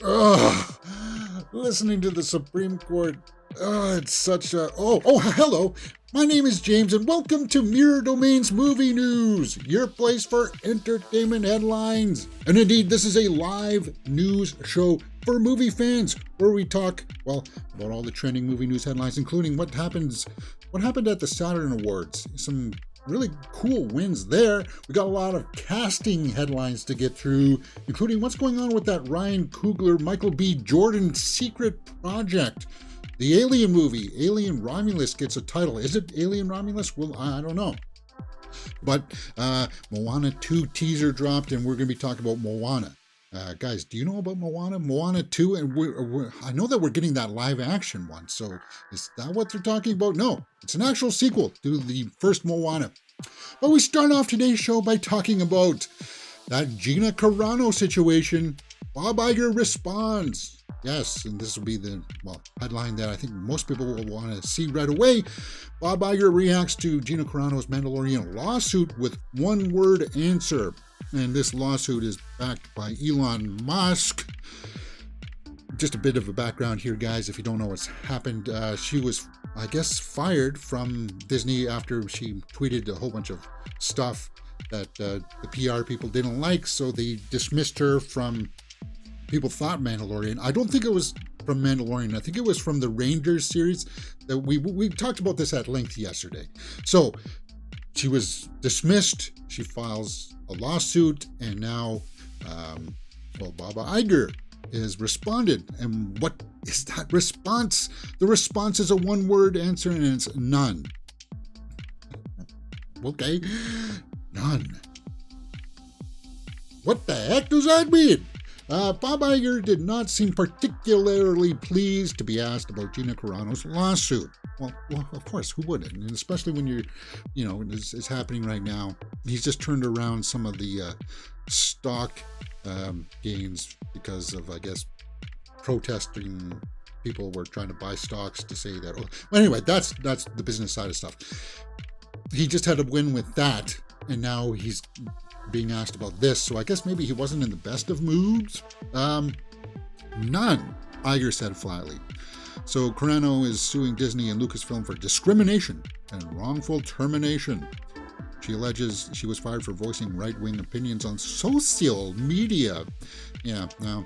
Ugh, listening to the Supreme Court. It's such a. Hello. My name is James, and welcome to Mirror Domain's Movie News, your place for entertainment headlines. And indeed, this is a live news show for movie fans, where we talk, well, about all the trending movie news headlines, including what happened at the Saturn Awards. Some really cool wins there. We got a lot of casting headlines to get through, including what's going on with that Ryan Coogler, Michael B. Jordan secret project. The Alien movie, Alien Romulus, gets a title. Is it Alien Romulus? Well, I don't know. But Moana 2 teaser dropped, and we're going to be talking about Moana. Guys, do you know about Moana? Moana 2? And I know that we're getting that live action one. So is that what they're talking about? No, it's an actual sequel to the first Moana. But we start off today's show by talking about that Gina Carano situation. Bob Iger responds. Yes, and this will be the headline that I think most people will want to see right away. Bob Iger reacts to Gina Carano's Mandalorian lawsuit with one-word answer. And this lawsuit is backed by Elon Musk. Just a bit of a background here, guys, if you don't know what's happened. She was, I guess, fired from Disney after she tweeted a whole bunch of stuff that the PR people didn't like, so they dismissed her from, people thought, Mandalorian. I don't think it was from Mandalorian. I think it was from the Rangers series. That we talked about this at length yesterday. So she was dismissed. She files a lawsuit, and now, Bob Iger is responded. And what is that response? The response is a one-word answer, and it's none. Okay, none. What the heck does that mean? Bob Iger did not seem particularly pleased to be asked about Gina Carano's lawsuit. Well, of course, who wouldn't? And especially when it's happening right now. He's just turned around some of the stock gains because of, I guess, protesting. People were trying to buy stocks to say that. Well, anyway, that's the business side of stuff. He just had a win with that, and now he's being asked about this, so I guess maybe he wasn't in the best of moods. None, Iger said flatly. So Carano is suing Disney and Lucasfilm for discrimination and wrongful termination. She alleges she was fired for voicing right-wing opinions on social media. Yeah, now,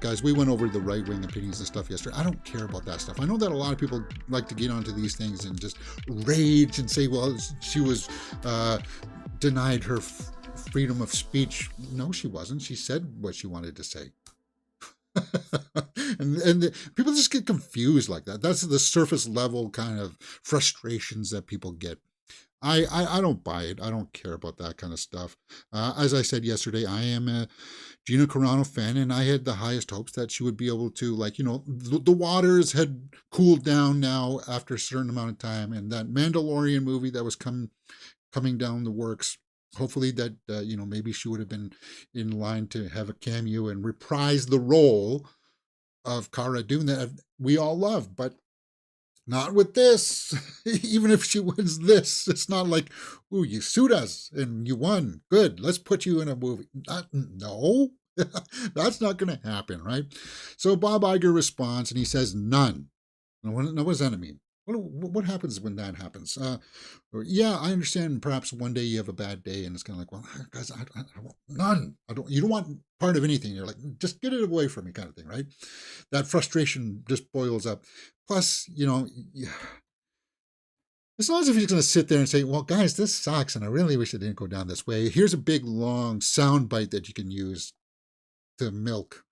guys, we went over the right-wing opinions and stuff yesterday. I don't care about that stuff. I know that a lot of people like to get onto these things and just rage and say, well, she was denied her freedom of speech. No, she wasn't. She said what she wanted to say. and people just get confused like that. That's the surface level kind of frustrations that people get. I don't buy it. I don't care about that kind of stuff. As I said yesterday, I am a Gina Carano fan, and I had the highest hopes that she would be able to, the waters had cooled down now after a certain amount of time, and that Mandalorian movie that was coming down the works, hopefully that, maybe she would have been in line to have a cameo and reprise the role of Cara Dune that we all love, but not with this. Even if she wins this, it's not like, ooh, you sued us and you won. Good, let's put you in a movie. No, that's not going to happen, right? So Bob Iger responds, and he says none. Now, what does that mean? What happens when that happens? Yeah, I understand. Perhaps one day you have a bad day, and it's kind of like, well, guys, I want none. You don't want part of anything. You're like, just get it away from me, kind of thing, right? That frustration just boils up. Plus, it's not as if he's going to sit there and say, well, guys, this sucks, and I really wish it didn't go down this way. Here's a big, long sound bite that you can use to milk.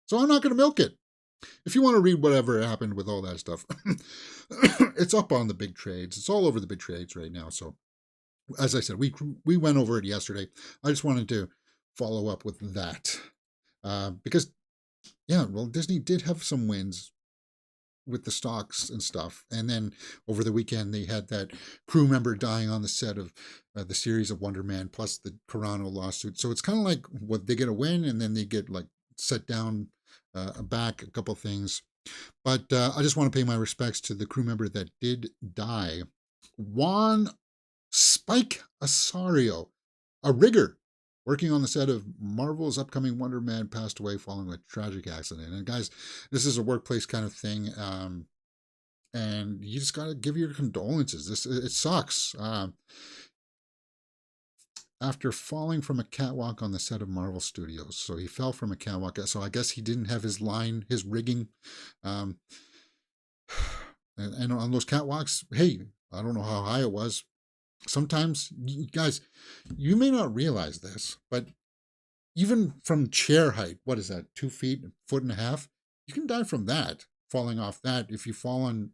So I'm not going to milk it. If you want to read whatever happened with all that stuff, it's up on the big trades. It's all over the big trades right now. So, as I said, we went over it yesterday. I just wanted to follow up with that because, Disney did have some wins with the stocks and stuff. And then over the weekend, they had that crew member dying on the set of the series of Wonder Man, plus the Carano lawsuit. So it's kind of like what they get a win, and then they get set down back a couple things. But I just want to pay my respects to the crew member that did die. Juan Spike Asario, a rigger working on the set of Marvel's upcoming Wonder Man, passed away following a tragic accident. And guys, this is a workplace kind of thing, and you just gotta give your condolences. It sucks. After falling from a catwalk on the set of Marvel Studios, so he fell from a catwalk. So I guess he didn't have his rigging, and on those catwalks, hey, I don't know how high it was. Sometimes, guys, you may not realize this, but even from chair height, what is that, 2 feet, 1.5 feet? You can die from that, falling off that, if you fall on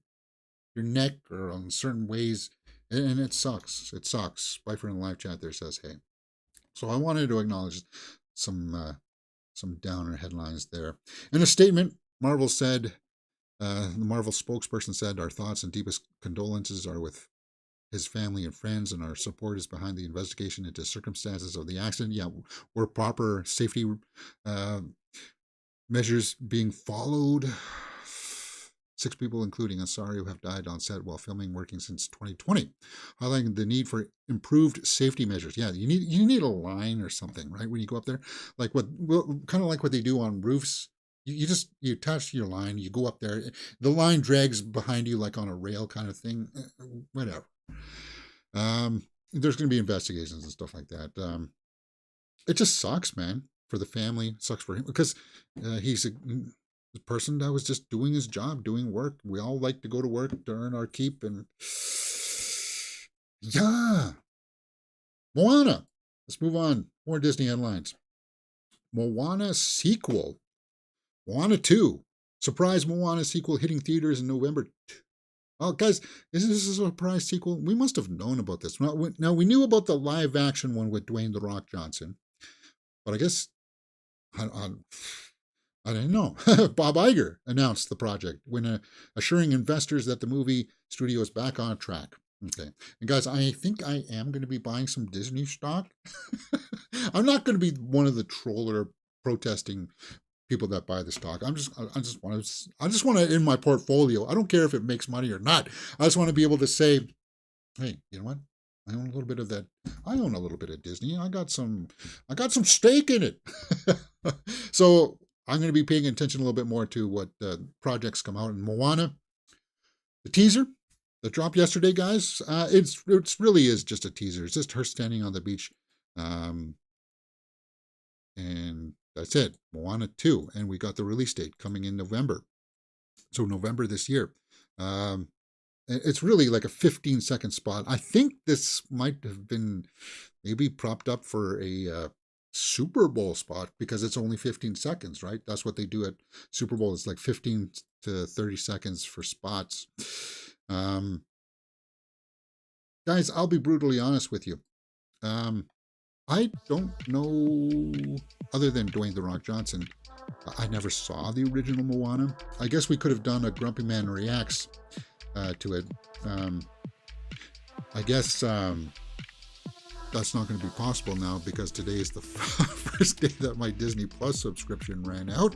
your neck or on certain ways, and it sucks. It sucks. Spifer in the live chat there says, hey. So I wanted to acknowledge some downer headlines there. In a statement, Marvel said, the Marvel spokesperson said, our thoughts and deepest condolences are with his family and friends, and our support is behind the investigation into circumstances of the accident. Yeah, were proper safety measures being followed? 6 people, including Asari, who have died on set while filming, working since 2020, highlighting the need for improved safety measures. Yeah, you need a line or something, right? When you go up there, like kind of like what they do on roofs. You attach your line, you go up there, the line drags behind you like on a rail kind of thing, whatever. There's going to be investigations and stuff like that. It just sucks, man, for the family. It sucks for him because he's a person that was just doing his job, doing work. We all like to go to work to earn our keep, and yeah. Moana. Let's move on. More Disney headlines. Moana sequel. Moana 2. Surprise Moana sequel hitting theaters in November. Oh, guys, is this a surprise sequel? We must have known about this. Now, we knew about the live-action one with Dwayne "The Rock" Johnson, but I guess, I didn't know. Bob Iger announced the project when assuring investors that the movie studio is back on track. Okay. And guys, I think I am going to be buying some Disney stock. I'm not going to be one of the troller protesting people that buy the stock. I just want to in my portfolio. I don't care if it makes money or not. I just want to be able to say, hey, you know what? I own a little bit of that. I own a little bit of Disney. I got some stake in it. So I'm going to be paying attention a little bit more to what projects come out in Moana. The teaser that dropped yesterday, guys. It's really is just a teaser. It's just her standing on the beach, and that's it. Moana 2, and we got the release date coming in November. So November this year. It's really like a 15-second spot. I think this might have been maybe propped up for a Super Bowl spot because it's only 15 seconds, right? That's what they do at Super Bowl. It's like 15 to 30 seconds for spots. Guys, I'll be brutally honest with you. I don't know, other than Dwayne "The Rock" Johnson, I never saw the original Moana. I guess we could have done a Grumpy Man Reacts to it. I guess that's not going to be possible now because today is the first day that my Disney Plus subscription ran out.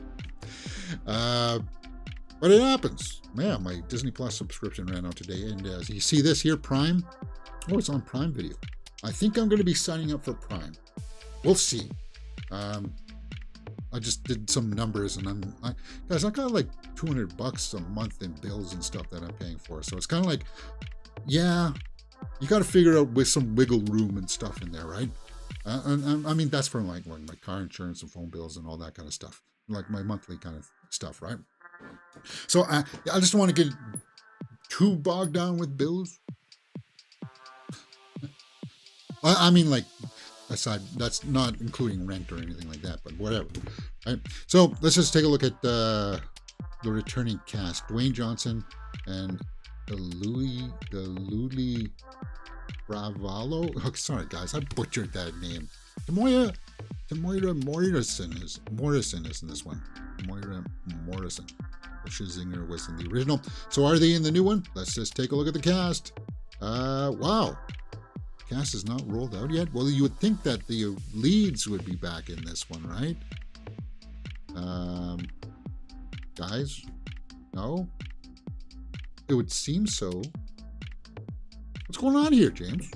But it happens. Man, my Disney Plus subscription ran out today. And you see this here, Prime? Oh, it's on Prime Video. I think I'm going to be signing up for Prime. We'll see. I just did some numbers, and guys, I got like $200 a month in bills and stuff that I'm paying for. So it's kind of like, yeah, you got to figure out with some wiggle room and stuff in there, right? I mean, that's for like my car insurance and phone bills and all that kind of stuff, like my monthly kind of stuff, right? So I just don't want to get too bogged down with bills. I mean, like, aside, that's not including rent or anything like that, but whatever. Right? So let's just take a look at the returning cast: Dwayne Johnson and Luli Bravalo. Oh, sorry, guys, I butchered that name. Moira Morrison is in this one. Moira Morrison. Scherzinger was in the original. So are they in the new one? Let's just take a look at the cast. Wow. Cast is not rolled out yet. Well, you would think that the leads would be back in this one, right? Guys, no? It would seem so. What's going on here, James?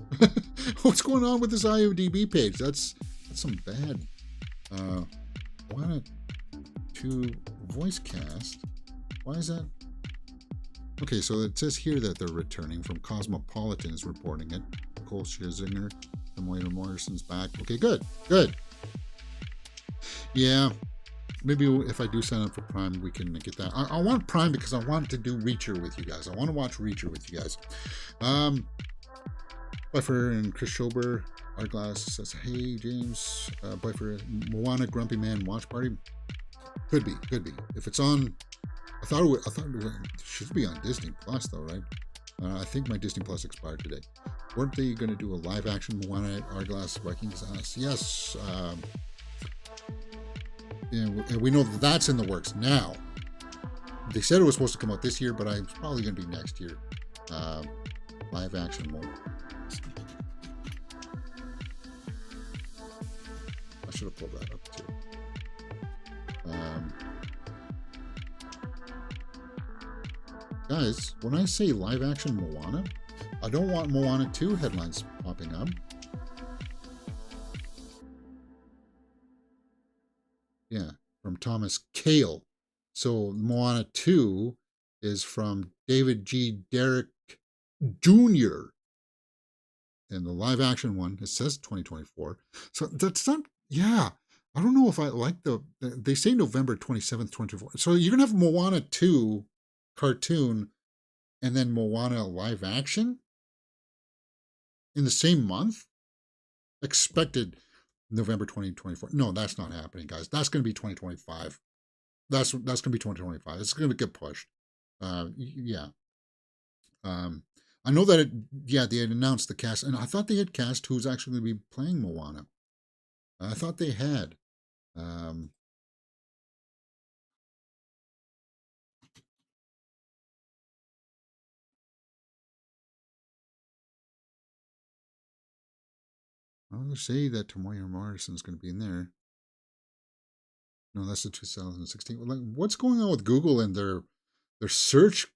What's going on with this IMDb page? That's That's some bad Moana 2 voice cast. Why is that? Okay, so it says here that they're returning from Cosmopolitan is reporting it. Nicole Scherzinger, Moana Morrison's back. Okay, good. Yeah, maybe if I do sign up for Prime, we can get that. I want Prime because I want to do Reacher with you guys. I want to watch Reacher with you guys. Buffer and Chris Schober, Eyeglass says, hey, James. Buffer, Moana Grumpy Man Watch Party. Could be. If it's on, I thought it should be on Disney Plus, though, right? I think my Disney Plus expired today. Weren't they going to do a live action Moana Eyeglass Vikings? Yes. And we know that's in the works now. They said it was supposed to come out this year, but it's probably going to be next year. Live action mode. I should have pulled that up too. Guys, when I say live action Moana, I don't want Moana 2 headlines popping up. Yeah, from Thomas Cale. So Moana 2 is from David G. Derrick Jr. And the live action one, it says 2024. So that's not, yeah. I don't know if I like they say November 27th, 2024. So you're going to have Moana 2 cartoon and then Moana live action in the same month? Expected November 2024. No, that's not happening, guys. That's going to be 2025. That's going to be 2025. It's going to get pushed. Yeah. I know that they had announced the cast, and I thought they had cast who's actually going to be playing Moana. I thought they had. Well, they say that Tamoya Morrison's going to be in there. No, that's the 2016. Like, what's going on with Google and their search?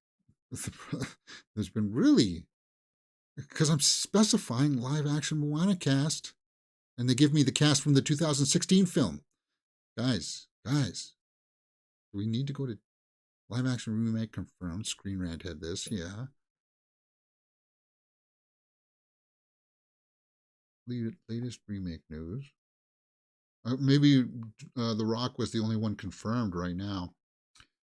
There's been really, because I'm specifying live action Moana cast, and they give me the cast from the 2016 film. Guys, we need to go to live action remake confirmed. Screen Rant had this, yeah. Latest remake news. Maybe The Rock was the only one confirmed right now.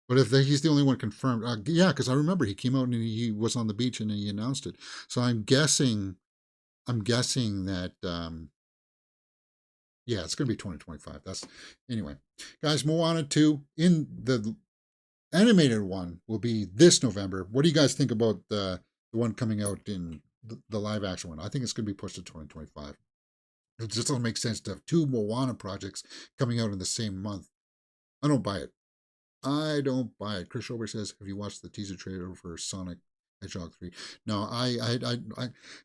But if he's the only one confirmed, yeah, because I remember he came out and he was on the beach and he announced it. So I'm guessing that, yeah, it's going to be 2025. Anyway. Guys, Moana 2 in the animated one will be this November. What do you guys think about the one coming out in the live action one? I think it's going to be pushed to 2025. It just doesn't make sense to have two Moana projects coming out in the same month. I don't buy it. Chris Schober says, have you watched the teaser trailer for Sonic Hedgehog 3? No,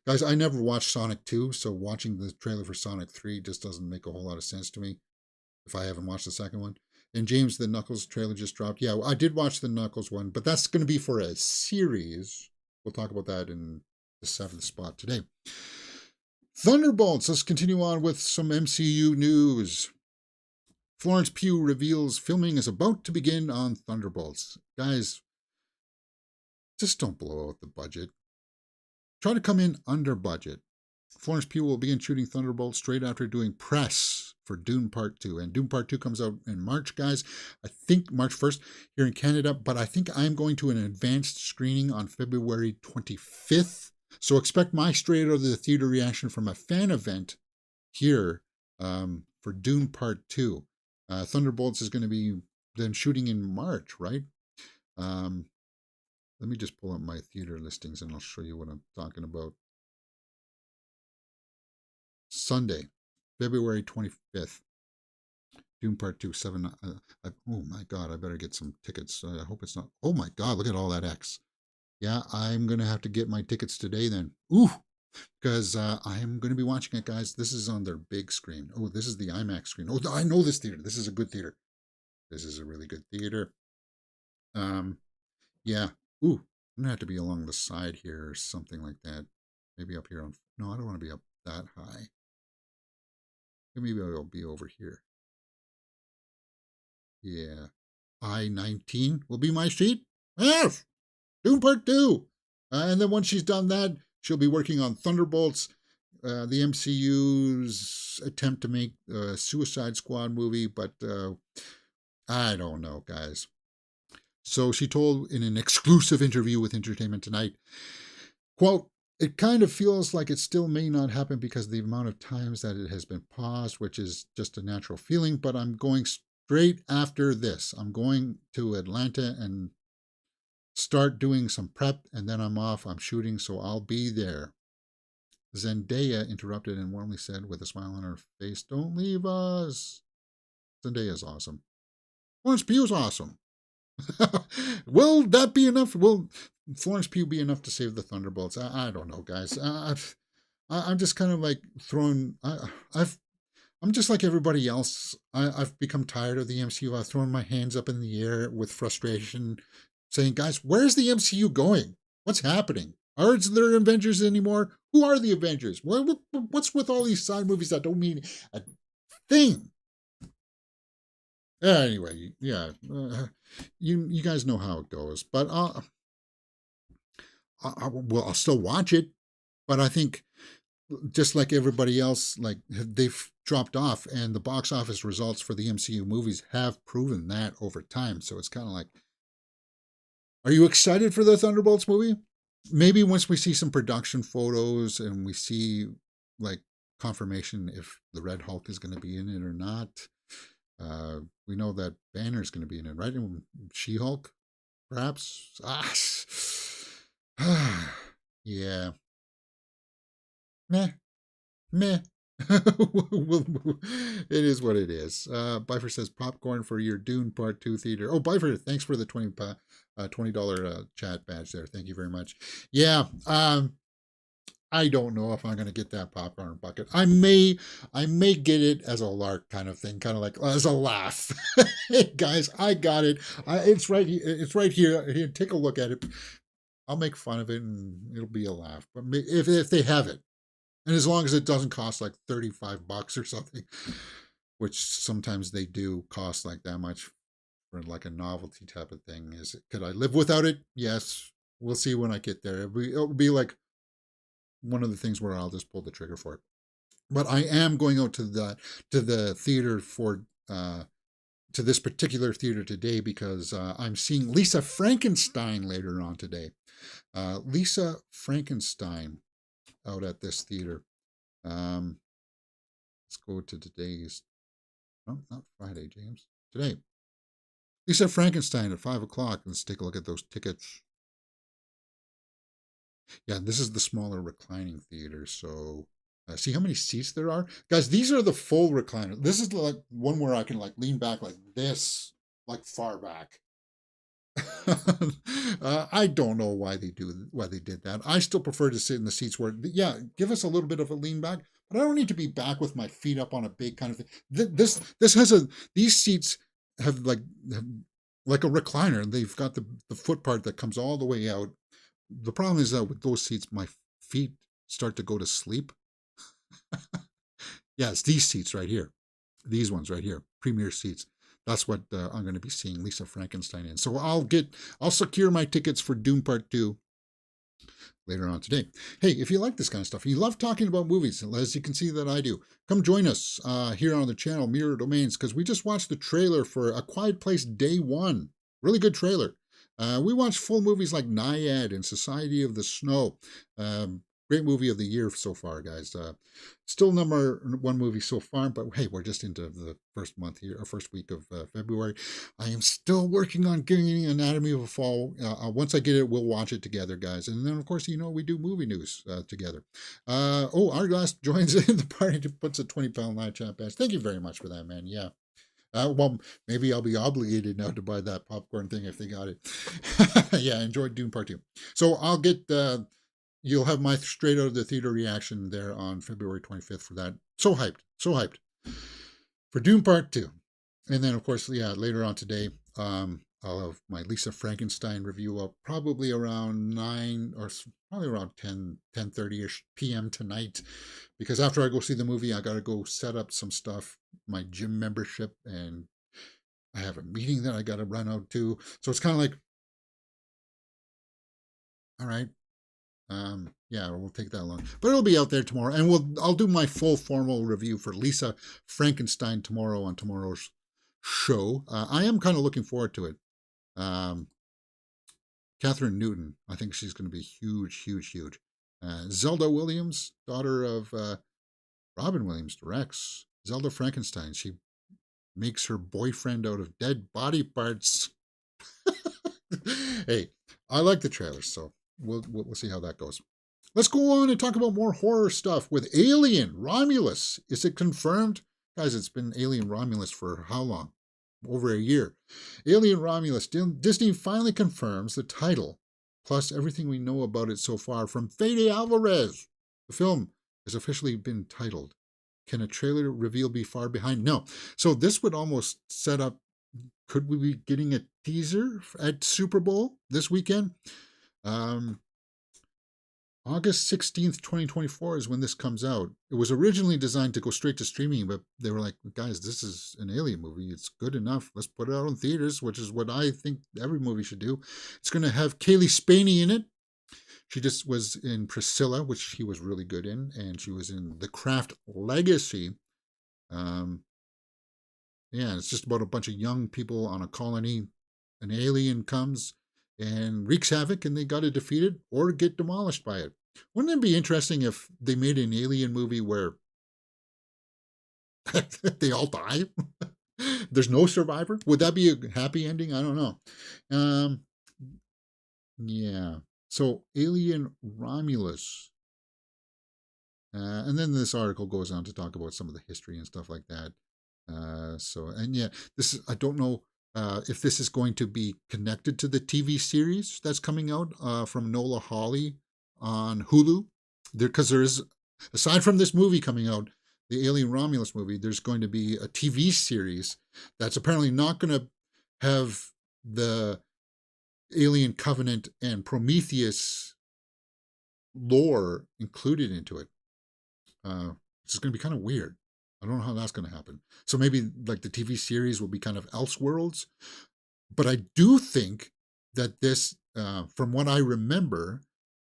guys, I never watched Sonic 2, so watching the trailer for Sonic 3 just doesn't make a whole lot of sense to me if I haven't watched the second one. And James, the Knuckles trailer just dropped. Yeah, I did watch the Knuckles one, but that's going to be for a series. We'll talk about that in the 7th spot today. Thunderbolts. Let's continue on with some MCU news. Florence Pugh reveals filming is about to begin on Thunderbolts. Guys, just don't blow out the budget. Try to come in under budget. Florence Pugh will begin shooting Thunderbolts straight after doing press for Dune Part 2. And Dune Part 2 comes out in March, guys. I think March 1st here in Canada, but I think I'm going to an advanced screening on February 25th. So expect my straight out of the theater reaction from a fan event here for Dune Part 2. Thunderbolts is going to be then shooting in March, right? Let me just pull up my theater listings and I'll show you what I'm talking about. Sunday, February 25th. Dune Part 2, 7. Oh my God, I better get some tickets. I hope it's not. Oh my God, look at all that X. Yeah, I'm going to have to get my tickets today then. Ooh, because I'm going to be watching it, guys. This is on their big screen. Oh, this is the IMAX screen. Oh, I know this theater. This is a good theater. This is a really good theater. Yeah. Ooh, I'm going to have to be along the side here or something like that. Maybe up here on... No, I don't want to be up that high. Maybe it'll be over here. Yeah. I-19 will be my seat. Yes. Dune Part 2. And then once she's done that, she'll be working on Thunderbolts, the MCU's attempt to make a Suicide Squad movie, but I don't know, guys. So she told in an exclusive interview with Entertainment Tonight, quote, "It kind of feels like it still may not happen because of the amount of times that it has been paused, which is just a natural feeling, but I'm going straight after this. I'm going to Atlanta and start doing some prep, and then I'm off. I'm shooting, so I'll be there." Zendaya interrupted and warmly said with a smile on her face, "Don't leave us." Zendaya's awesome. Florence Pugh's awesome. Will that be enough? Will Florence Pugh be enough to save the Thunderbolts? I don't know, guys. I'm just kind of like throwing. I'm just like everybody else. I've become tired of the MCU. I've thrown my hands up in the air with frustration, saying, "Guys, where's the MCU going? What's happening? Are there Avengers anymore? Who are the Avengers? What's with all these side movies that don't mean a thing?" Anyway, yeah, you guys know how it goes. But I'll still watch it. But I think just like everybody else, like they've dropped off, and the box office results for the MCU movies have proven that over time. So it's kind of like, are you excited for the Thunderbolts movie? Maybe once we see some production photos and we see like confirmation if the Red Hulk is going to be in it or not. We know that Banner's going to be in it, right? And She-Hulk, perhaps. Yeah. Meh. Meh. It is what it is. Bifer says popcorn for your Dune Part 2 theater. Oh, Bifer, thanks for the $20 chat badge there. Thank you very much. Yeah. I don't know if I'm going to get that popcorn bucket. I may get it as a lark kind of thing, kind of like as a laugh. Hey guys, I got it. It's right here. It's right here. Here, take a look at it. I'll make fun of it, and it'll be a laugh. But if they have it, and as long as it doesn't cost like $35 or something, which sometimes they do cost like that much for like a novelty type of thing, could I live without it? Yes. We'll see when I get there. It'll be like one of the things where I'll just pull the trigger for it. But I am going out to the theater for to this particular theater today because I'm seeing Lisa Frankenstein later on today. Lisa Frankenstein out at this theater. Let's go to today's. Oh, not Friday, James. Today. Lisa Frankenstein at 5:00. Let's take a look at those tickets. Yeah, this is the smaller reclining theater. So see how many seats there are? Guys, these are the full recliner. This is like one where I can like lean back like this, like far back. I don't know why they did that. I still prefer to sit in the seats where, yeah, give us a little bit of a lean back, but I don't need to be back with my feet up on a big kind of thing. This has these seats have like a recliner. They've got the foot part that comes all the way out. The problem is that with those seats, my feet start to go to sleep. Yeah, it's these seats right here. These ones right here, premier seats. That's what I'm going to be seeing Lisa Frankenstein in. So I'll secure my tickets for Dune Part 2 later on today. Hey, if you like this kind of stuff, you love talking about movies, as you can see that I do, come join us here on the channel, Mirror Domains, because we just watched the trailer for A Quiet Place Day 1. Really good trailer. We watched full movies like Naiad and Society of the Snow. Great movie of the year so far, guys. Still #1 movie so far, but hey, we're just into the first month here, or first week of February. I am still working on getting Anatomy of a Fall. Once I get it, we'll watch it together, guys. And then, of course, we do movie news together. Arglass joins in the party to puts a 20-pound live chat badge. Thank you very much for that, man. Yeah. Well, maybe I'll be obligated now to buy that popcorn thing if they got it. Yeah, enjoy Dune Part 2. So I'll get, you'll have my straight out of the theater reaction there on February 25th for that. So hyped for Dune Part 2. And then, of course, yeah, later on today, I'll have my Lisa Frankenstein review up probably around 9 or probably around 10:30ish p.m. tonight, because after I go see the movie, I got to go set up some stuff, my gym membership, and I have a meeting that I got to run out to. So it's kind of like, all right, yeah, it won't take that long, but it'll be out there tomorrow, and I'll do my full formal review for Lisa Frankenstein tomorrow on tomorrow's show. I am kind of looking forward to it. Um, Catherine Newton, I think she's going to be huge, huge, huge. Zelda Williams, daughter of Robin Williams, directs Zelda Frankenstein. She makes her boyfriend out of dead body parts. Hey, I like the trailers, so we'll see how that goes. Let's go on and talk about more horror stuff with Alien Romulus. Is it confirmed? Guys, it's been Alien Romulus for how long? Over a year. Alien Romulus. Disney finally confirms the title, plus everything we know about it so far from Fede Alvarez. The film has officially been titled. Can a trailer reveal be far behind? No. So this would almost set up, could we be getting a teaser at Super Bowl this weekend? August 16th, 2024 is when this comes out. It was originally designed to go straight to streaming, but they were like, guys, this is an Alien movie. It's good enough. Let's put it out in theaters, which is what I think every movie should do. It's going to have Kaylee Spaney in it. She just was in Priscilla, which she was really good in, and she was in The Craft Legacy. Yeah, it's just about a bunch of young people on a colony. An alien comes and wreaks havoc, and they got to defeat it or get demolished by it. Wouldn't it be interesting if they made an alien movie where they all die? There's no survivor? Would that be a happy ending? I don't know. Yeah. So, Alien Romulus. And then this article goes on to talk about some of the history and stuff like that. I don't know if this is going to be connected to the TV series that's coming out from Nola Hawley on Hulu. Because there is, aside from this movie coming out, the Alien Romulus movie, there's going to be a TV series that's apparently not going to have the Alien Covenant and Prometheus lore included into it. It's going to be kind of weird. I don't know how that's going to happen. So maybe like the TV series will be kind of Elseworlds. But I do think that this, from what I remember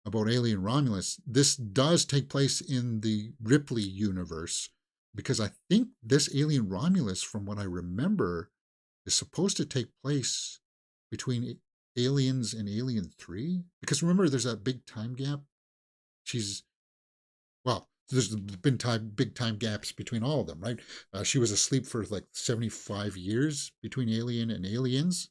about Alien Romulus, this does take place in the Ripley universe, because I think this Alien Romulus, from what I remember, is supposed to take place between Aliens and Alien 3. Because remember, there's that big time gap. There's been big time gaps between all of them, right? She was asleep for like 75 years between Alien and Aliens.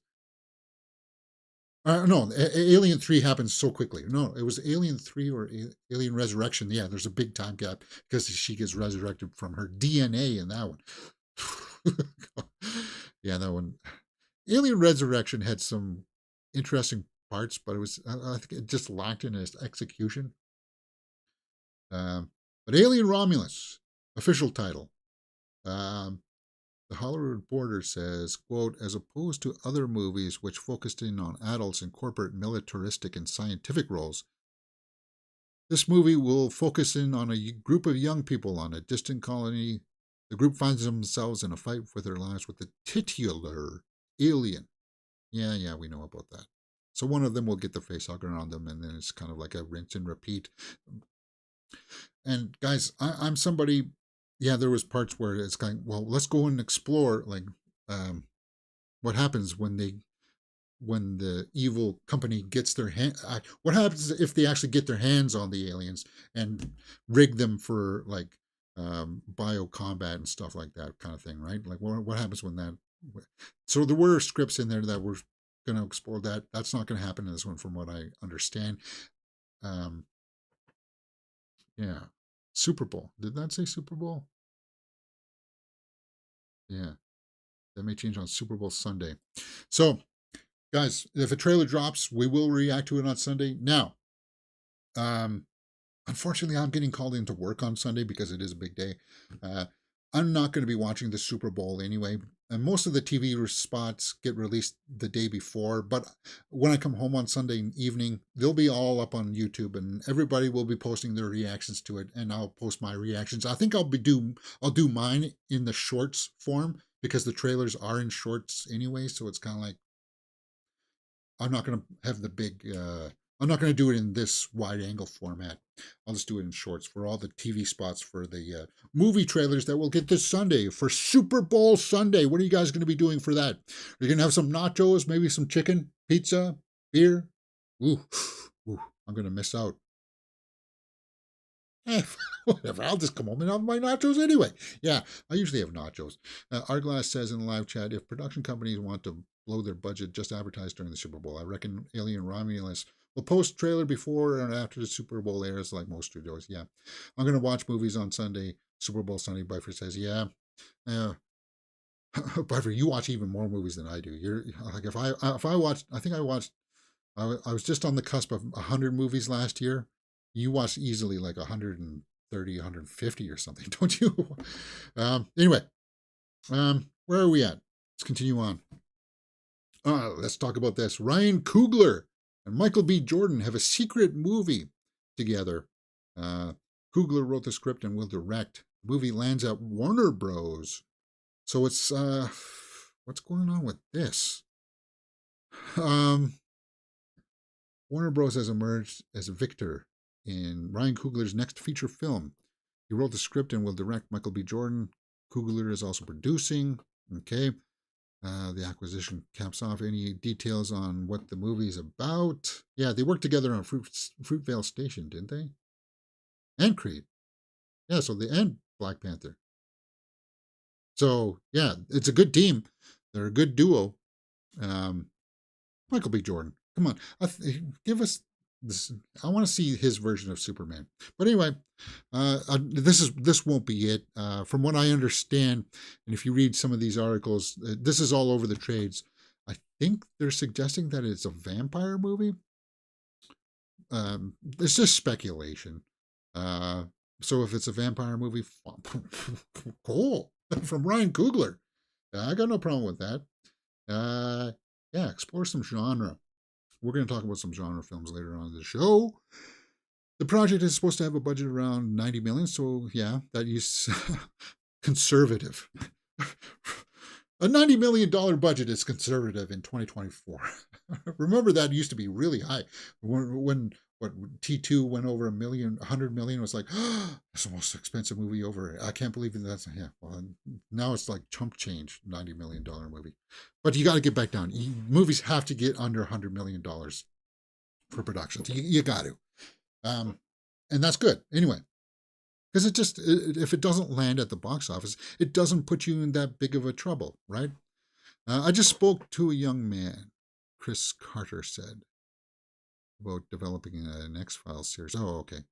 No, Alien 3 happens so quickly. No, it was Alien 3 or Alien Resurrection. Yeah, there's a big time gap because she gets resurrected from her DNA in that one. Yeah, that one. Alien Resurrection had some interesting parts, but I think it just lacked in its execution. But Alien Romulus, official title. The Hollywood Reporter says, quote, as opposed to other movies which focused in on adults in corporate, militaristic, and scientific roles, this movie will focus in on a group of young people on a distant colony. The group finds themselves in a fight for their lives with the titular alien. Yeah, we know about that. So one of them will get the facehugger on them, and then it's kind of like a rinse and repeat. And guys, I'm somebody, yeah, there was parts where it's going, well, let's go and explore, like, what happens when the evil company gets their hand, what happens if they actually get their hands on the aliens and rig them for, like, bio combat and stuff like that kind of thing, right? Like, what happens when that, so there were scripts in there that were going to explore that. That's not going to happen in this one, from what I understand. Yeah. Super Bowl. Did that say Super Bowl? Yeah. That may change on Super Bowl Sunday. So, guys, if a trailer drops, we will react to it on Sunday. Now, unfortunately, I'm getting called into work on Sunday because it is a big day. I'm not going to be watching the Super Bowl anyway. And most of the TV spots get released the day before. But when I come home on Sunday evening, they'll be all up on YouTube, and everybody will be posting their reactions to it. And I'll post my reactions. I think I'll do mine in the shorts form because the trailers are in shorts anyway. So it's kind of like I'm not going to have the big. I'm not going to do it in this wide angle format. I'll just do it in shorts for all the TV spots for the movie trailers that we'll get this Sunday for Super Bowl Sunday. What are you guys going to be doing for that? Are you going to have some nachos, maybe some chicken, pizza, beer? Ooh, ooh, I'm going to miss out. Whatever, I'll just come home and have my nachos anyway. Yeah, I usually have nachos. Arglass says in the live chat, if production companies want to blow their budget, just advertise during the Super Bowl. I reckon Alien Romulus will post trailer before and after the Super Bowl airs like most studios. Yeah, I'm going to watch movies on Sunday, Super Bowl Sunday. Buffer says, yeah. Buffer, you watch even more movies than I do. You're like, if I watched, I think I watched, I was just on the cusp of 100 movies last year. You watch easily like 130, 150 or something, don't you? Anyway, where are we at? Let's continue on. Let's talk about this. Ryan Coogler and Michael B. Jordan have a secret movie together. Coogler wrote the script and will direct. The movie lands at Warner Bros. So it's, what's going on with this? Warner Bros. Has emerged as a victor in Ryan Coogler's next feature film. He wrote the script and will direct. Michael B. Jordan. Coogler is also producing. Okay. The acquisition caps off any details on what the movie is about. Yeah, they worked together on Fruitvale Station, didn't they? And Creed. Yeah, and Black Panther. So, yeah, it's a good team. They're a good duo. Michael B. Jordan. Come on. Give us this. I want to see his version of Superman. But anyway, this won't be it. From what I understand, and if you read some of these articles, this is all over the trades. I think they're suggesting that it's a vampire movie. It's just speculation. So if it's a vampire movie, cool. From Ryan Coogler. I got no problem with that. Yeah, explore some genre. We're going to talk about some genre films later on in the show. The project is supposed to have a budget around 90 million, so yeah, that is conservative. A $90 million budget is conservative in 2024. Remember, that used to be really high. When T2 went over $100 million, it was like, oh, that's the most expensive movie over. I can't believe that's, yeah. Well, now it's like chump change, $90 million movie. But you got to get back down. Movies have to get under $100 million for productions. You got to. And that's good. Anyway, because if it doesn't land at the box office, it doesn't put you in that big of a trouble, right? I just spoke to a young man, Chris Carter said, about developing an X-Files series. Oh, okay.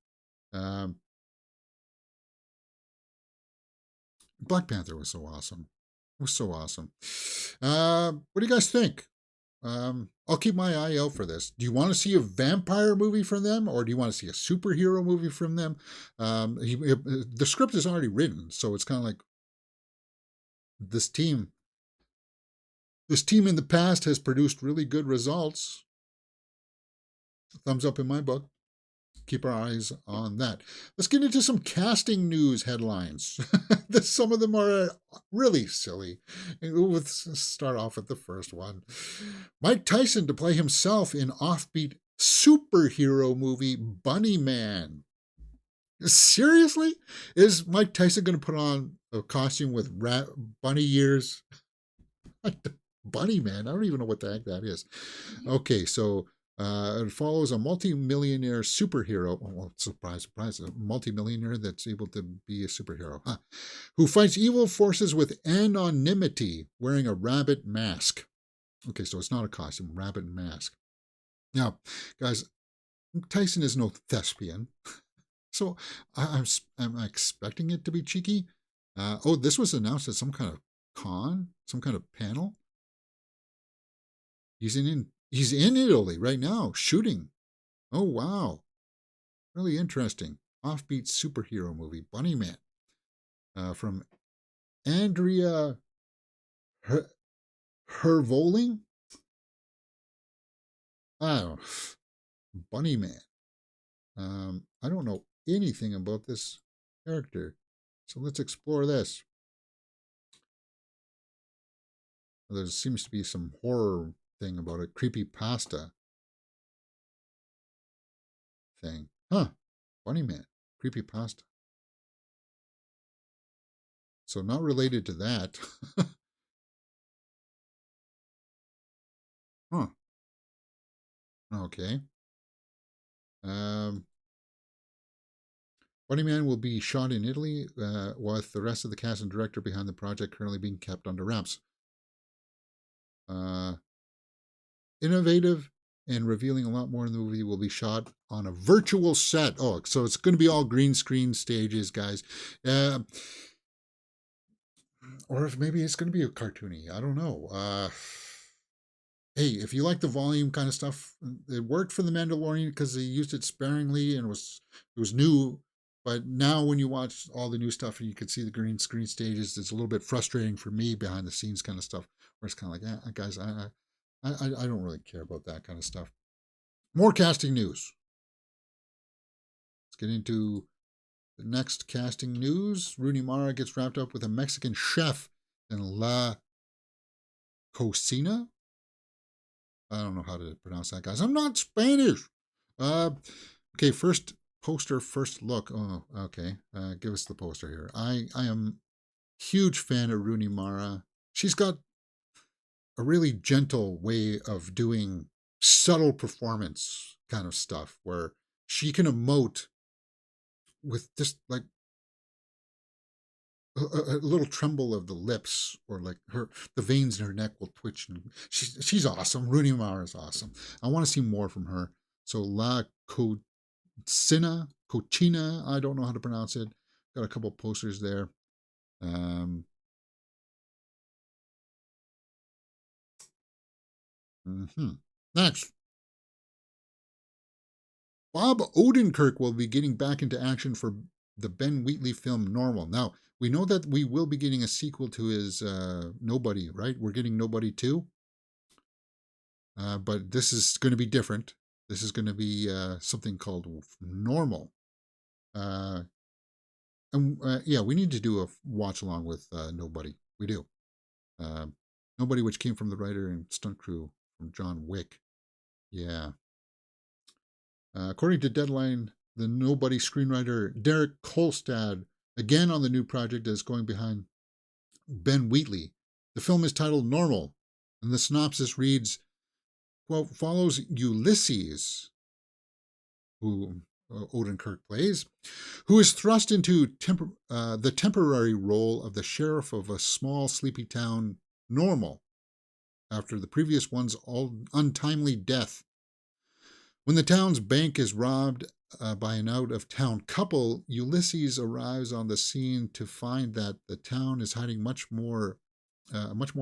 Black Panther was so awesome. It was so awesome. What do you guys think? I'll keep my eye out for this. Do you want to see a vampire movie from them, or do you want to see a superhero movie from them? The script is already written, so it's kind of like this team in the past has produced really good results. Thumbs up in my book. Keep our eyes on that. Let's get into some casting news headlines. Some of them are really silly. Let's start off with the first one. Mike Tyson to play himself in offbeat superhero movie Bunny Man. Seriously? Is Mike Tyson going to put on a costume with bunny ears? Bunny Man? I don't even know what the heck that is. Okay, so it follows a multi-millionaire superhero. Well, surprise, surprise, a multi-millionaire that's able to be a superhero, who fights evil forces with anonymity, wearing a rabbit mask. Okay, so it's not a costume, rabbit mask. Now, guys, Tyson is no thespian, so I'm expecting it to be cheeky. This was announced at some kind of con, some kind of panel. He's in Italy right now, shooting. Oh, wow. Really interesting. Offbeat superhero movie, Bunny Man. From Andrea Her, Hervoling? I don't know. Bunny Man. I don't know anything about this character. So let's explore this. There seems to be some horror thing about a creepy pasta thing. Huh. Bunny Man. Creepy pasta. So not related to that. Huh. Okay. Um, Bunny Man will be shot in Italy, with the rest of the cast and director behind the project currently being kept under wraps. Uh, Innovative and revealing a lot more in the movie will be shot on a virtual set. Oh, so it's going to be all green screen stages, guys. Or if maybe it's going to be a cartoony. I don't know. Hey, if you like the volume kind of stuff, it worked for The Mandalorian because they used it sparingly and it was new. But now when you watch all the new stuff and you can see the green screen stages, it's a little bit frustrating for me behind the scenes kind of stuff. Where it's kind of like, guys, I don't really care about that kind of stuff. More casting news. Let's get into the next casting news. Rooney Mara gets wrapped up with a Mexican chef in La Cocina. I don't know how to pronounce that, guys. I'm not Spanish. Okay, first poster, first look. Oh, okay. Give us the poster here. I am huge fan of Rooney Mara. She's got a really gentle way of doing subtle performance kind of stuff where she can emote with just like a little tremble of the lips, or like the veins in her neck will twitch, and she's awesome. Rooney Mara is awesome. I want to see more from her. So La Cochina, I don't know how to pronounce it. Got a couple posters there. Next, Bob Odenkirk will be getting back into action for the Ben Wheatley film Normal. Now, we know that we will be getting a sequel to his Nobody, right? We're getting Nobody 2. But this is going to be different. This is going to be something called Normal. Yeah, we need to do a watch along with Nobody. We do. Nobody, which came from the writer and stunt crew from John Wick. Yeah. According to Deadline, the Nobody screenwriter Derek Kolstad, again on the new project, is going behind Ben Wheatley. The film is titled Normal, and the synopsis reads, quote, follows Ulysses, who Odenkirk plays, who is thrust into the temporary role of the sheriff of a small, sleepy town, Normal, after the previous one's untimely death. When the town's bank is robbed by an out-of-town couple, Ulysses arrives on the scene to find that the town is hiding much more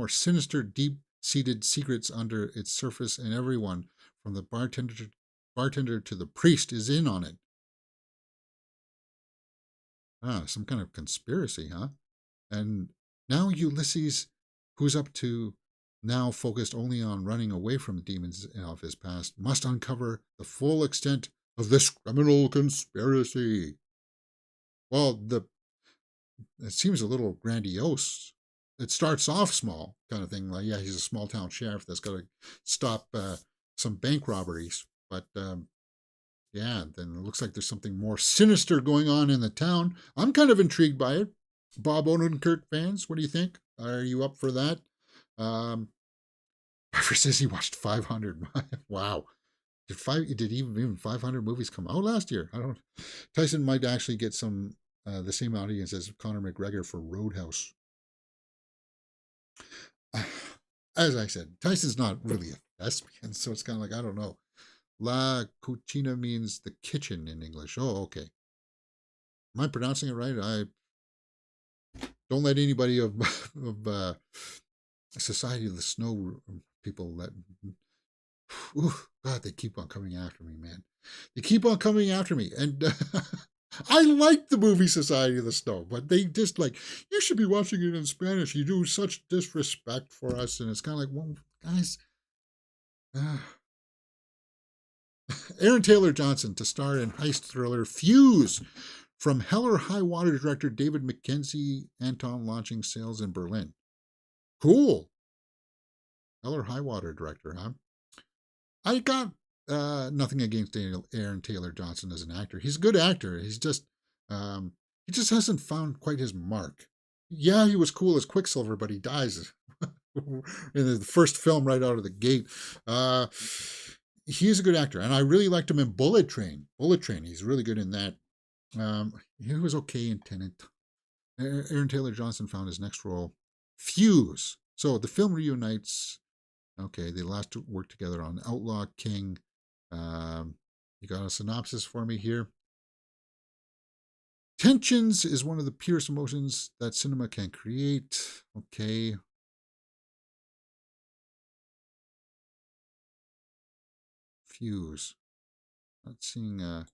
sinister, deep-seated secrets under its surface, and everyone, from the bartender to the priest, is in on it. Some kind of conspiracy, huh? And now Ulysses, who's up to now focused only on running away from the demons of his past, must uncover the full extent of this criminal conspiracy. Well, it seems a little grandiose. It starts off small, kind of thing, like, yeah, he's a small town sheriff that's got to stop some bank robberies. But yeah, then it looks like there's something more sinister going on in the town. I'm kind of intrigued by it. Bob Odenkirk fans, what do you think? Are you up for that? Pfeiffer says he watched 500. Wow. Did even 500 movies come out last year? I don't. Tyson might actually get some the same audience as Conor McGregor for Roadhouse. As I said, Tyson's not really a thespian, so it's kind of like, I don't know. La Cucina means the kitchen in English. Oh, okay. Am I pronouncing it right? I don't let anybody of Society of the Snow people let. Ooh, God, they keep on coming after me, man. They keep on coming after me, and I like the movie Society of the Snow, but they just like, you should be watching it in Spanish. You do such disrespect for us. And it's kind of like, well, guys, uh, Aaron Taylor Johnson to star in heist thriller Fuse from Hell or High Water director David Mackenzie, Anton launching sales in Berlin. Cool. Hell or High Water director, huh? I got nothing against Aaron Taylor Johnson as an actor. He's a good actor. He just hasn't found quite his mark. Yeah, he was cool as Quicksilver, but he dies in the first film right out of the gate. He's a good actor, and I really liked him in Bullet Train. Bullet Train, he's really good in that. He was okay in Tenet. Aaron Taylor Johnson found his next role, Fuse. So the film reunites. Okay, they last worked together on Outlaw King. You got a synopsis for me here? Tensions is one of the purest emotions that cinema can create. Okay. Fuse. Not seeing a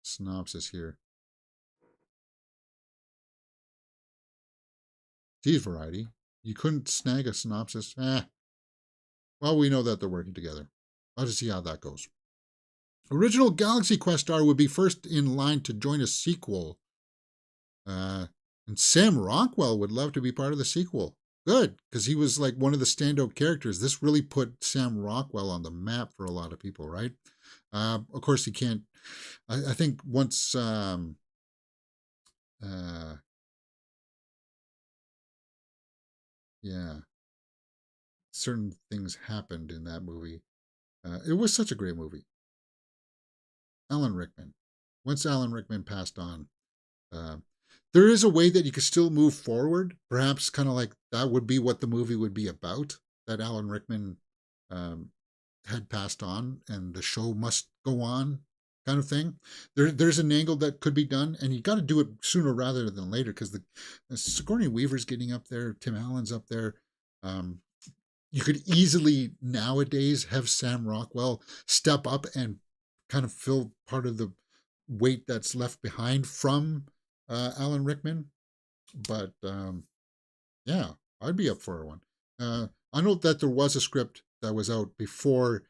synopsis here. Geez, Variety. You couldn't snag a synopsis? Well, we know that they're working together. I'll just see how that goes. Original Galaxy Quest star would be first in line to join a sequel. And Sam Rockwell would love to be part of the sequel. Good, because he was like one of the standout characters. This really put Sam Rockwell on the map for a lot of people, right? Of course, he can't. I think once yeah, certain things happened in that movie. It was such a great movie. Alan Rickman. Once Alan Rickman passed on, uh, there is a way that you could still move forward. Perhaps kind of like that would be what the movie would be about. That Alan Rickman had passed on, and the show must go on, kind of thing. There's an angle that could be done, and you got to do it sooner rather than later because the Sigourney Weaver's getting up there, Tim Allen's up there. You could easily nowadays have Sam Rockwell step up and kind of fill part of the weight that's left behind from Alan Rickman. But yeah, I'd be up for one. I know that there was a script that was out before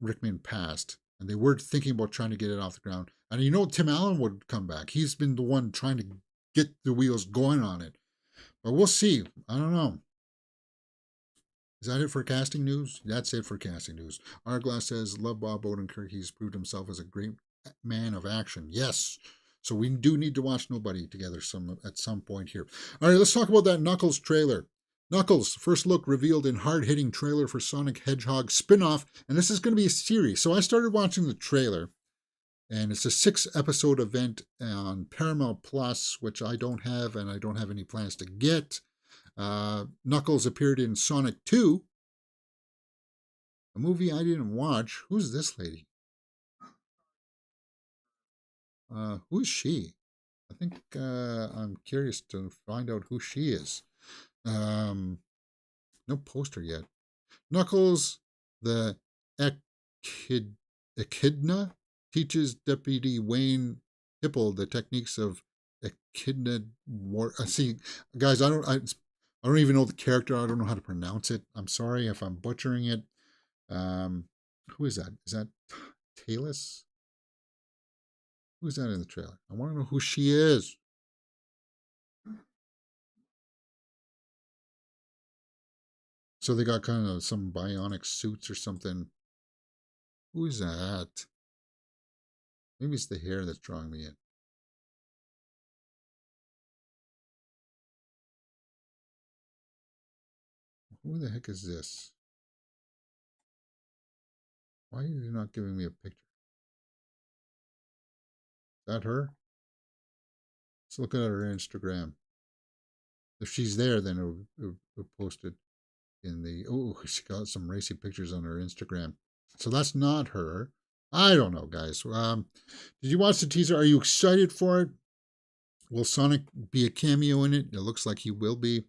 Rickman passed, and they were thinking about trying to get it off the ground. And you know, Tim Allen would come back. He's been the one trying to get the wheels going on it. But we'll see. I don't know. Is that it for casting news? That's it for casting news. Arglass says, love Bob Odenkirk. He's proved himself as a great man of action. Yes. So we do need to watch Nobody together at some point here. All right, let's talk about that Knuckles trailer. Knuckles, first look revealed in hard-hitting trailer for Sonic Hedgehog spin-off, and this is going to be a series. So I started watching the trailer, and it's a 6-episode event on Paramount Plus, which I don't have, and I don't have any plans to get. Knuckles appeared in Sonic 2, a movie I didn't watch. Who's this lady? Who is she? I think I'm curious to find out who she is. No poster yet. Knuckles, the echidna, teaches Deputy Wayne Hipple the techniques of echidna war. See, guys, I don't even know the character. I don't know how to pronounce it. I'm sorry if I'm butchering it. Who is that? Is that Talus? Who's that in the trailer? I want to know who she is. So they got kind of some bionic suits or something. Who is that? Maybe it's the hair that's drawing me in. Who the heck is this? Why are you not giving me a picture? Is that her? Let's look at her Instagram. If she's there, then it'll post it in the... Oh, she got some racy pictures on her Instagram. So that's not her. I don't know, guys. Did you watch the teaser? Are you excited for it? Will Sonic be a cameo in it? It looks like he will be.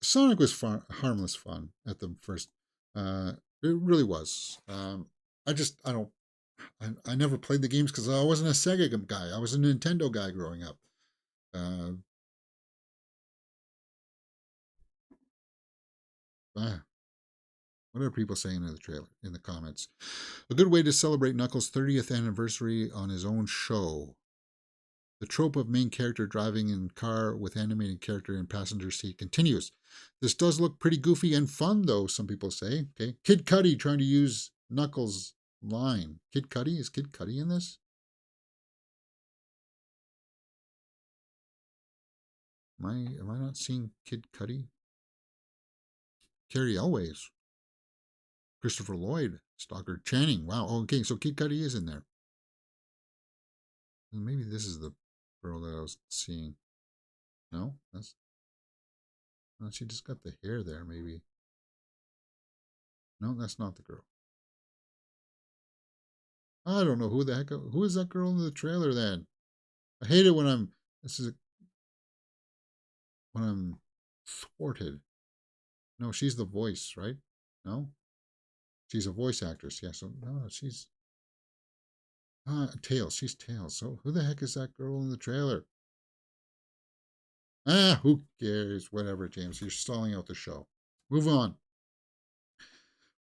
Sonic was harmless fun at the first. It really was. I don't I never played the games because I wasn't a Sega guy. I was a Nintendo guy growing up. Uh, ah, what are people saying in the trailer, in the comments? A good way to celebrate Knuckles' 30th anniversary on his own show. The trope of main character driving in car with animated character in passenger seat continues. This does look pretty goofy and fun, though, some people say. Okay, Kid Cudi trying to use Knuckles' line. Kid Cudi? Is Kid Cudi in this? Am I not seeing Kid Cudi? Carrie Elways. Christopher Lloyd. Stockard Channing. Wow. Okay, so Kid Cudi is in there. Maybe this is the girl that I was seeing. No? She just got the hair there, maybe. No, that's not the girl. I don't know who is that girl in the trailer then? I hate it when I'm thwarted. No, she's the voice, right? No? She's a voice actress. Yeah, so no, she's Tails. She's Tails. So who the heck is that girl in the trailer? Who cares? Whatever, James. You're stalling out the show. Move on.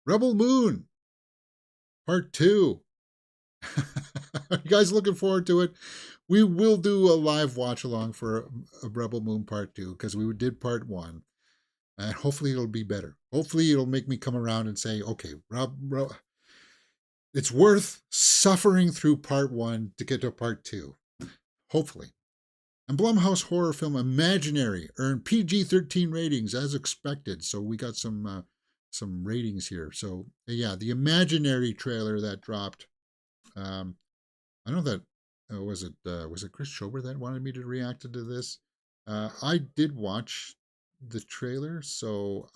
Rebel Moon, Part 2. Are you guys looking forward to it? We will do a live watch along for a Rebel Moon Part 2 because we did Part 1. And hopefully it'll be better. Hopefully it'll make me come around and say, okay, it's worth suffering through Part 1 to get to Part 2. Hopefully. And Blumhouse horror film Imaginary earned PG-13 ratings as expected. So we got some ratings here. So yeah, the Imaginary trailer that dropped. I know that was it Chris Schober that wanted me to react to this. I did watch the trailer, so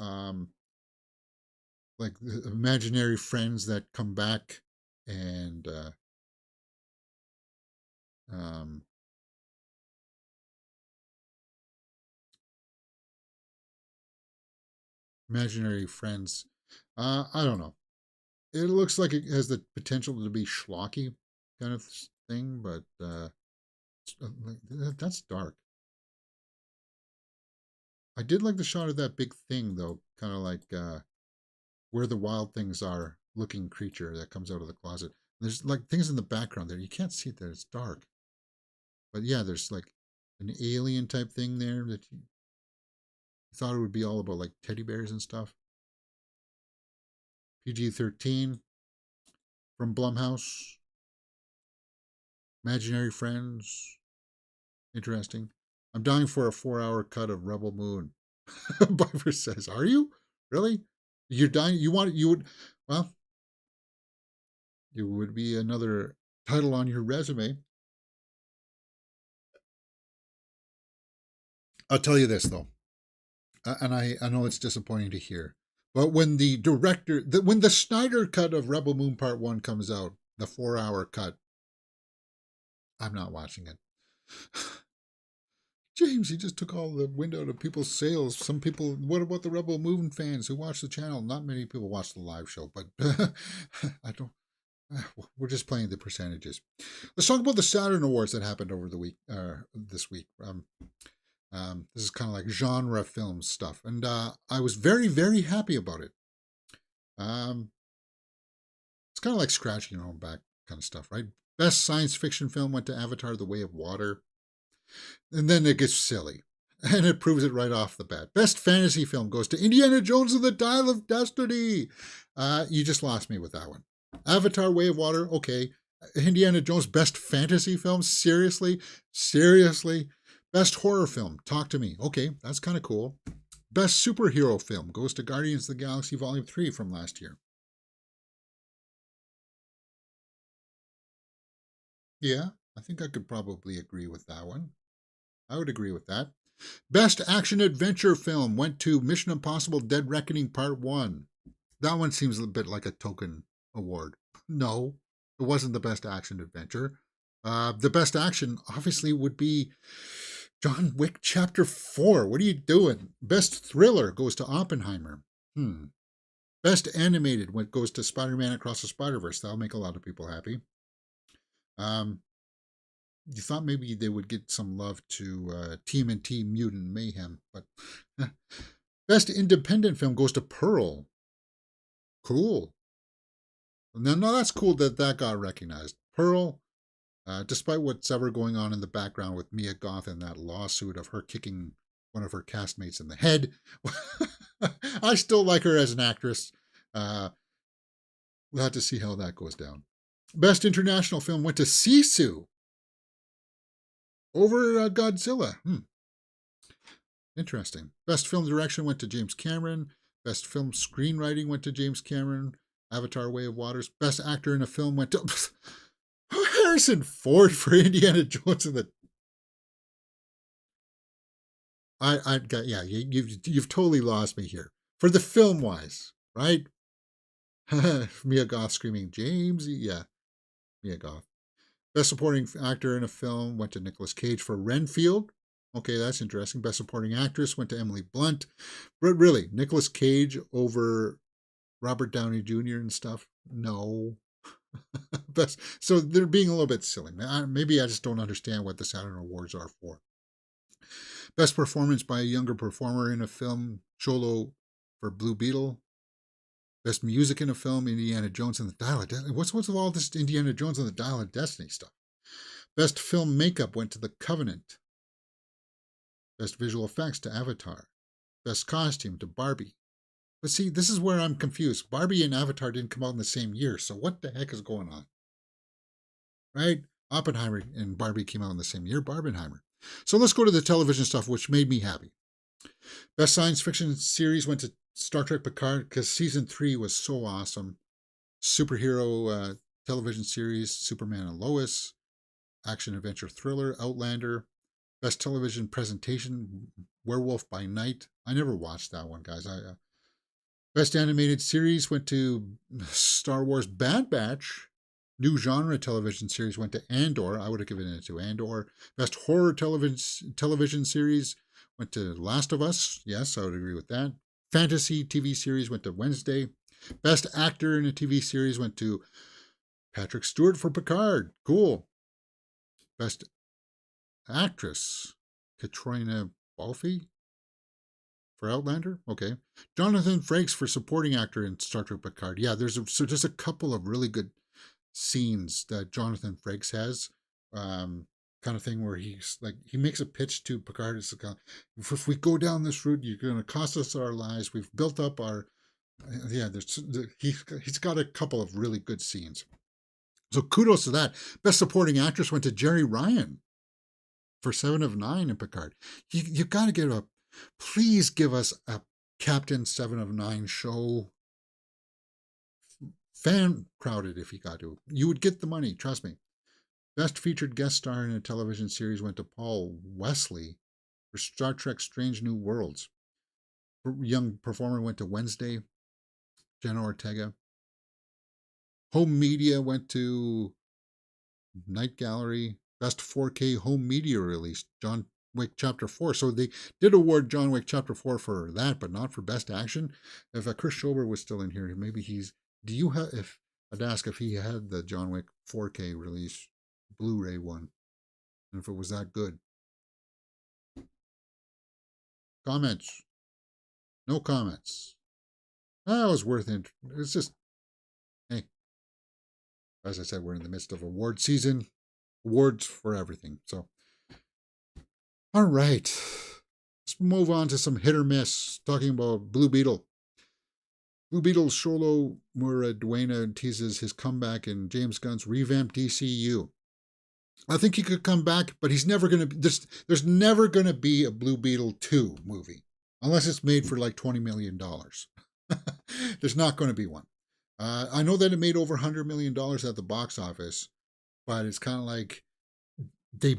like the imaginary friends that come back and imaginary friends. I don't know. It looks like it has the potential to be schlocky kind of thing, but that's dark. I did like the shot of that big thing, though, kind of like where the wild things are looking creature that comes out of the closet. There's like things in the background there. You can't see it there. It's dark. But yeah, there's like an alien type thing there that you thought it would be all about like teddy bears and stuff. PG-13 from Blumhouse. Imaginary friends. Interesting. I'm dying for a 4-hour cut of Rebel Moon. Biver says, are you? Really? You're dying? You would, well, it would be another title on your resume. I'll tell you this, though, and I know it's disappointing to hear, but when when the Snyder cut of Rebel Moon Part 1 comes out, the 4-hour cut, I'm not watching it. James, he just took all the wind out of people's sails. Some people, what about the Rebel Moon fans who watch the channel? Not many people watch the live show, but I don't. We're just playing the percentages. Let's talk about the Saturn Awards that happened over the week, this week. This is kind of like genre film stuff, and I was very, very happy about it. It's kind of like scratching your own back kind of stuff, right? Best science fiction film went to Avatar: The Way of Water. And then it gets silly. And it proves it right off the bat. Best fantasy film goes to Indiana Jones and the Dial of Destiny. You just lost me with that one. Avatar: Way of Water, okay. Indiana Jones, best fantasy film? Seriously? Seriously? Best horror film, talk to me. Okay, that's kind of cool. Best superhero film goes to Guardians of the Galaxy Volume 3 from last year. Yeah, I think I could probably agree with that one. I would agree with that. Best action adventure film went to Mission Impossible Dead Reckoning Part 1. That one seems a bit like a token award. No, it wasn't the best action adventure. The best action, obviously, would be John Wick Chapter 4. What are you doing? Best thriller goes to Oppenheimer. Best Animated goes to Spider-Man Across the Spider-Verse. That'll make a lot of people happy. You thought maybe they would get some love to TMNT Mutant Mayhem, but Best Independent Film goes to Pearl. Cool. No, that's cool that got recognized. Pearl, despite what's ever going on in the background with Mia Goth and that lawsuit of her kicking one of her castmates in the head, I still like her as an actress. We'll have to see how that goes down. Best International Film went to Sisu over Godzilla. Interesting. Best Film Direction went to James Cameron. Best Film Screenwriting went to James Cameron. Avatar: Way of Waters. Best Actor in a Film went to Harrison Ford for Indiana Jones and the... You've totally lost me here. For the film-wise, right? Mia Goth screaming, James, yeah, Mia Goth. Best Supporting Actor in a Film went to Nicolas Cage for Renfield. Okay, that's interesting. Best Supporting Actress went to Emily Blunt. But really, Nicolas Cage over Robert Downey Jr. and stuff? No. So they're being a little bit silly. Maybe I just don't understand what the Saturn Awards are for. Best Performance by a Younger Performer in a Film, Cholo for Blue Beetle. Best Music in a Film, Indiana Jones and the Dial of Destiny. What's with all this Indiana Jones and the Dial of Destiny stuff? Best Film Makeup went to The Covenant. Best Visual Effects to Avatar. Best Costume to Barbie. But see, this is where I'm confused. Barbie and Avatar didn't come out in the same year, so what the heck is going on? Right? Oppenheimer and Barbie came out in the same year, Barbenheimer. So let's go to the television stuff, which made me happy. Best Science Fiction Series went to Star Trek Picard because Season 3 was so awesome. Superhero television series, Superman and Lois. Action Adventure Thriller, Outlander. Best Television Presentation, Werewolf by Night. I never watched that one, guys. Best Animated Series went to Star Wars Bad Batch. New Genre Television Series went to Andor. I would have given it to Andor. Best Horror Television Series went to Last of Us. Yes, I would agree with that. Fantasy TV Series went to Wednesday. Best Actor in a TV Series went to Patrick Stewart for Picard. Cool. Best Actress, Katrina Balfe for Outlander. Okay. Jonathan Frakes for Supporting Actor in Star Trek Picard. Yeah, there's just a couple of really good scenes that Jonathan Frakes has. Kind of thing where he's like, he makes a pitch to Picard. It's like, if we go down this route, you're going to cost us our lives. We've built up our... Yeah, he's got a couple of really good scenes. So kudos to that. Best Supporting Actress went to Jerry Ryan for 7 of 9 in Picard. You got to please give us a Captain 7 of 9 show. Fan crowded if you got to. You would get the money, trust me. Best Featured Guest Star in a Television Series went to Paul Wesley for Star Trek Strange New Worlds. Young Performer went to Wednesday, Jenna Ortega. Home Media went to Night Gallery. Best 4K Home Media Release, John Wick Chapter 4. So they did award John Wick Chapter 4 for that, but not for Best Action. If Chris Schober was still in here, maybe I'd ask if he had the John Wick 4K release Blu-ray one, and if it was that good. Comments? No comments. That was worth it. It's just, hey, as I said, we're in the midst of award season. Awards for everything. So, all right. Let's move on to some hit or miss. Talking about Blue Beetle. Blue Beetle Xolo Muraduena teases his comeback in James Gunn's revamped DCU. I think he could come back, but he's never going to... There's never going to be a Blue Beetle 2 movie. Unless it's made for like $20 million. There's not going to be one. I know that it made over $100 million at the box office, but it's kind of like they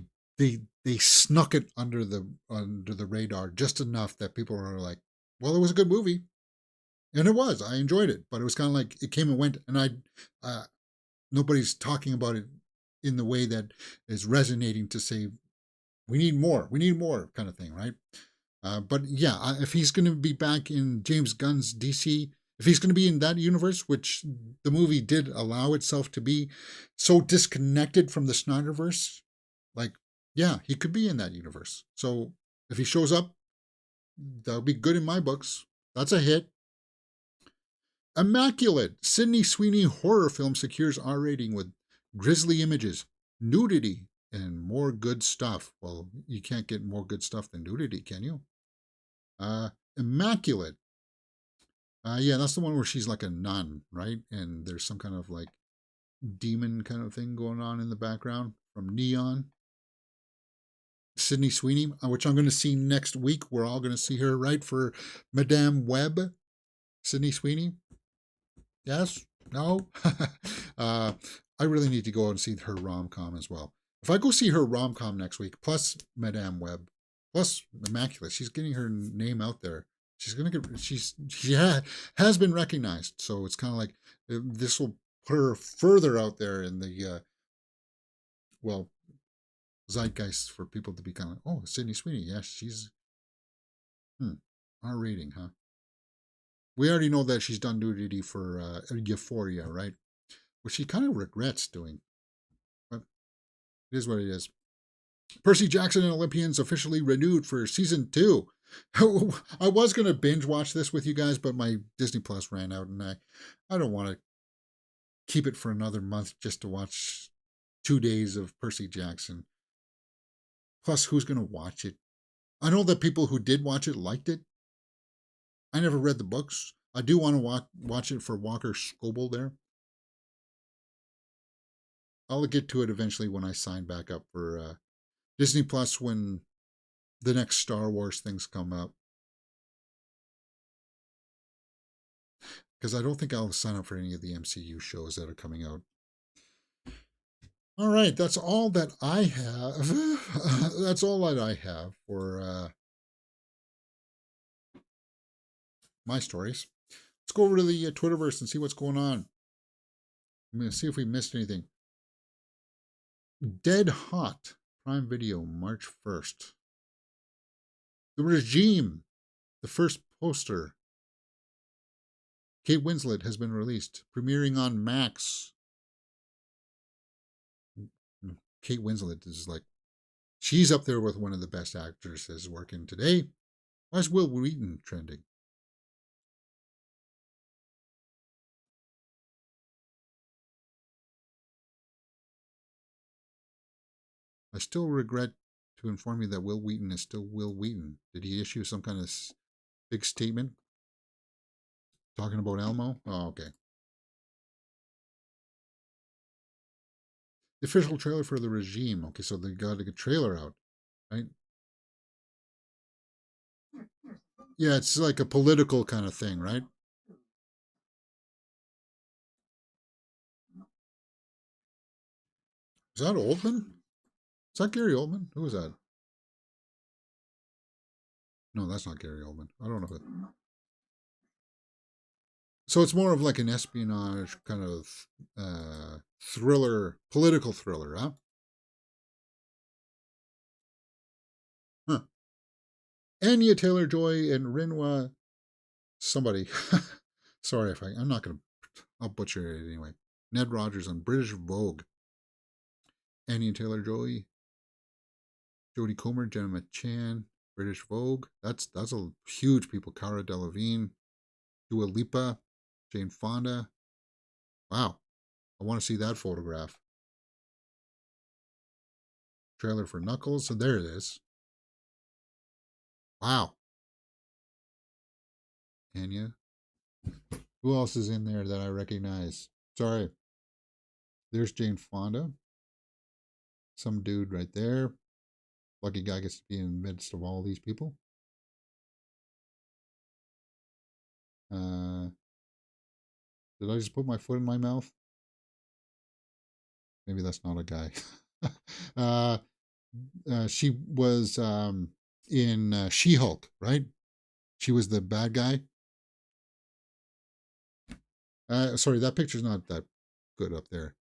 snuck it under the radar just enough that people are like, well, it was a good movie. And it was. I enjoyed it. But it was kind of like it came and went, and nobody's talking about it in the way that is resonating to say, we need more kind of thing, right? But yeah, if he's going to be back in James Gunn's DC, If he's going to be in that universe, which the movie did allow itself to be so disconnected from the Snyderverse, like, yeah, he could be in that universe. So if he shows up, that would be good in my books. That's a hit. Immaculate. Sydney Sweeney horror film secures R rating with grisly images, nudity, and more good stuff. Well, you can't get more good stuff than nudity, can you? Immaculate. Yeah, that's the one where she's like a nun, right? And there's some kind of like demon kind of thing going on in the background from Neon. Sydney Sweeney, which I'm going to see next week. We're all going to see her, right? For Madame Web. Sydney Sweeney. Yes? No? I really need to go and see her rom-com as well. If I go see her rom-com next week, plus Madame Web, plus Immaculate, she's getting her name out there. She's gonna get. Has been recognized, so it's kind of like this will put her further out there in the well zeitgeist for people to be kind of, oh, Sydney Sweeney, yes, she's R rating, huh? We already know that she's done nudity for Euphoria, right? Which she kind of regrets doing, but it is what it is. Percy Jackson and Olympians officially renewed for season 2. I was going to binge watch this with you guys, but my Disney Plus ran out, and I don't want to keep it for another month just to watch 2 days of Percy Jackson. Plus, who's going to watch it? I know that people who did watch it liked it. I never read the books. I do want to watch it for Walker Scobell there. I'll get to it eventually when I sign back up for Disney Plus when the next Star Wars things come up. Because I don't think I'll sign up for any of the MCU shows that are coming out. All right, that's all that I have. That's all that I have for my stories. Let's go over to the Twitterverse and see what's going on. I'm going to see if we missed anything. Dead Hot, Prime Video, March 1st. The Regime, the first poster. Kate Winslet has been released, premiering on Max. Kate Winslet is like, she's up there with one of the best actresses working today. Why is Will Wheaton trending? I still regret to inform you that Will Wheaton is still Will Wheaton. Did he issue some kind of big statement talking about Elmo? Oh, okay. The official trailer for The Regime. Okay, so they got a trailer out, right? Yeah, it's like a political kind of thing, right? Is that Oldman? Is that Gary Oldman? Who is that? No, that's not Gary Oldman. I don't know who. So it's more of like an espionage kind of thriller, political thriller, huh? Huh. Anya Taylor-Joy and Rinwa somebody. Sorry if I'm not going to, I'll butcher it anyway. Ned Rogers on British Vogue. Anya Taylor-Joy, Jodie Comer, Jenna Chan, British Vogue. That's a huge people. Cara Delevingne, Dua Lipa, Jane Fonda. Wow. I want to see that photograph. Trailer for Knuckles. So there it is. Wow. Anya. Who else is in there that I recognize? Sorry. There's Jane Fonda. Some dude right there. Lucky guy gets to be in the midst of all these people. Did I just put my foot in my mouth? Maybe that's not a guy. She was in She-Hulk, right? She was the bad guy. Sorry, that picture's not that good up there.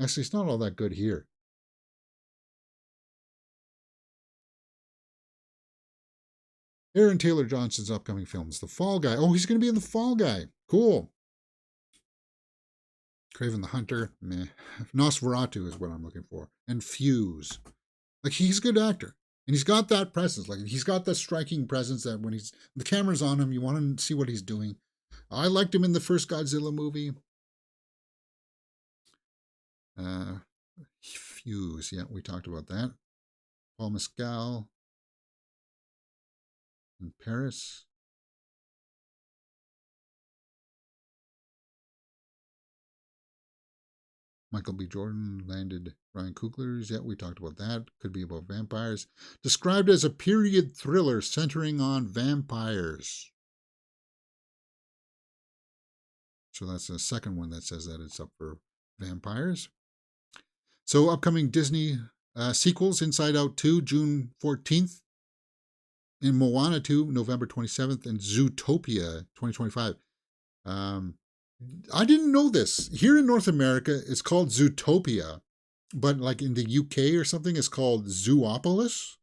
Actually, it's not all that good here. Aaron Taylor Johnson's upcoming films. The Fall Guy. Oh, he's going to be in The Fall Guy. Cool. Craven the Hunter. Meh. Nosferatu is what I'm looking for. And Fuse. Like, he's a good actor. And he's got that presence. Like, he's got that striking presence that when the camera's on him, you want to see what he's doing. I liked him in the first Godzilla movie. Fuse. Yeah, we talked about that. Paul Mescal. In Paris. Michael B. Jordan landed Ryan Coogler's. Yeah, we talked about that. Could be about vampires. Described as a period thriller centering on vampires. So that's the second one that says that it's up for vampires. So upcoming Disney sequels: Inside Out 2, June 14th. And Moana 2, November 27th. And Zootopia 2025. I didn't know this. Here in North America, it's called Zootopia. But like in the UK or something, it's called Zoopolis.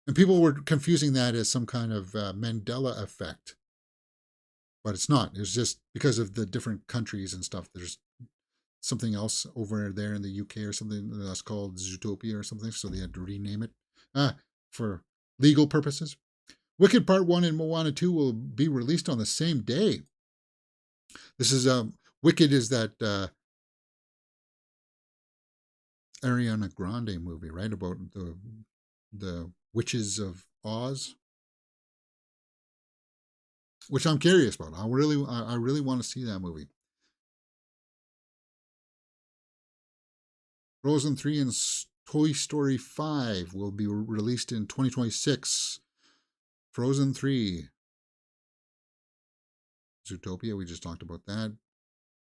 And people were confusing that as some kind of Mandela effect. But it's not. It's just because of the different countries and stuff. There's something else over there in the UK or something that's called Zootopia or something. So they had to rename it for legal purposes. Wicked Part 1 and Moana 2 will be released on the same day. This is Wicked is that Ariana Grande movie, right? About the witches of Oz, which I'm curious about. I really want to see that movie. Frozen 3 and Toy Story 5 will be released in 2026. Frozen 3. Zootopia, we just talked about that.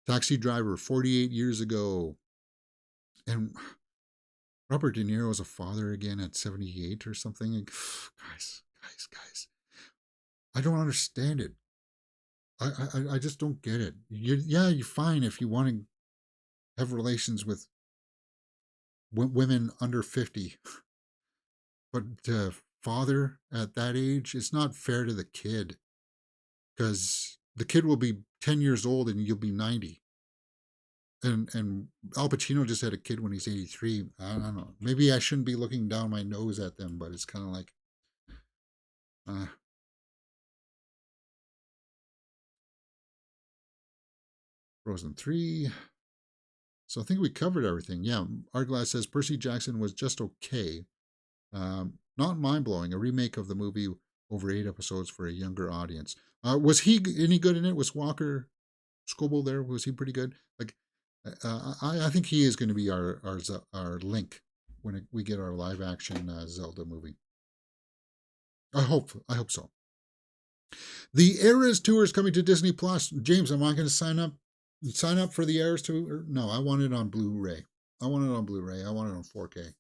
Taxi Driver, 48 years ago. And Robert De Niro is a father again at 78 or something. Guys. I don't understand it. I just don't get it. You're fine if you want to have relations with women under 50. But father at that age, it's not fair to the kid. Because the kid will be 10 years old and you'll be 90. And Al Pacino just had a kid when he's 83. I don't know. Maybe I shouldn't be looking down my nose at them, but it's kind of like... Frozen 3. So I think we covered everything. Yeah, Arglass says Percy Jackson was just okay. Not mind-blowing. A remake of the movie over 8 episodes for a younger audience. Was he any good in it? Was Walker Scoble there? Was he pretty good? Like, I think he is going to be our Link when we get our live-action Zelda movie. I hope so. The Eras tour is coming to Disney Plus. James, am I going to sign up? Sign up for the Eras tour? No, I want it on Blu-ray. I want it on 4K.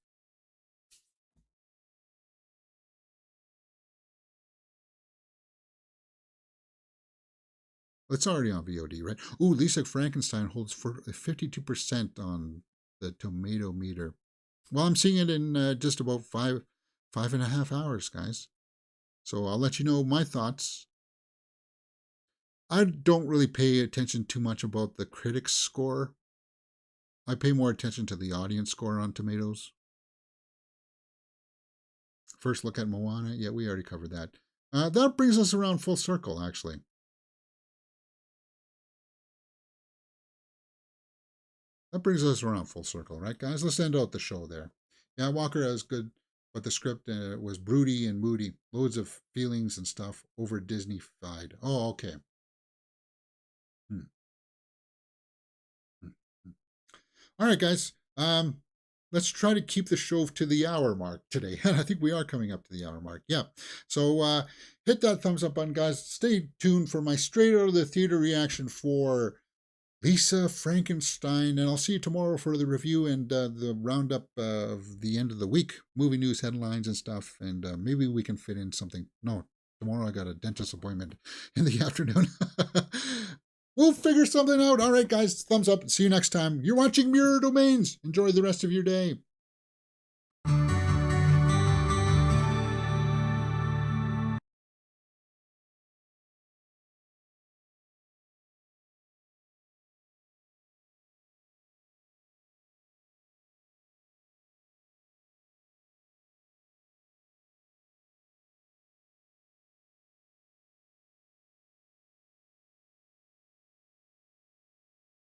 It's already on VOD, right? Ooh, Lisa Frankenstein holds for 52% on the tomato meter. Well, I'm seeing it in just about five and a half hours, guys. So I'll let you know my thoughts. I don't really pay attention too much about the critics' score. I pay more attention to the audience score on Tomatoes. First look at Moana. Yeah, we already covered that. That brings us around full circle, actually. That brings us around full circle, right, guys? Let's end out the show there. Yeah, Walker was good, but the script was broody and moody. Loads of feelings and stuff over Disney-fied. Oh, okay. All right, guys. Let's try to keep the show to the hour mark today. I think we are coming up to the hour mark. Yeah. So hit that thumbs up button, guys. Stay tuned for my straight out of the theater reaction for Lisa Frankenstein. And I'll see you tomorrow for the review and the roundup of the end of the week. Movie news, headlines, and stuff. And maybe we can fit in something. No, tomorrow I got a dentist appointment in the afternoon. We'll figure something out. All right, guys, thumbs up. See you next time. You're watching Mirror Domains. Enjoy the rest of your day.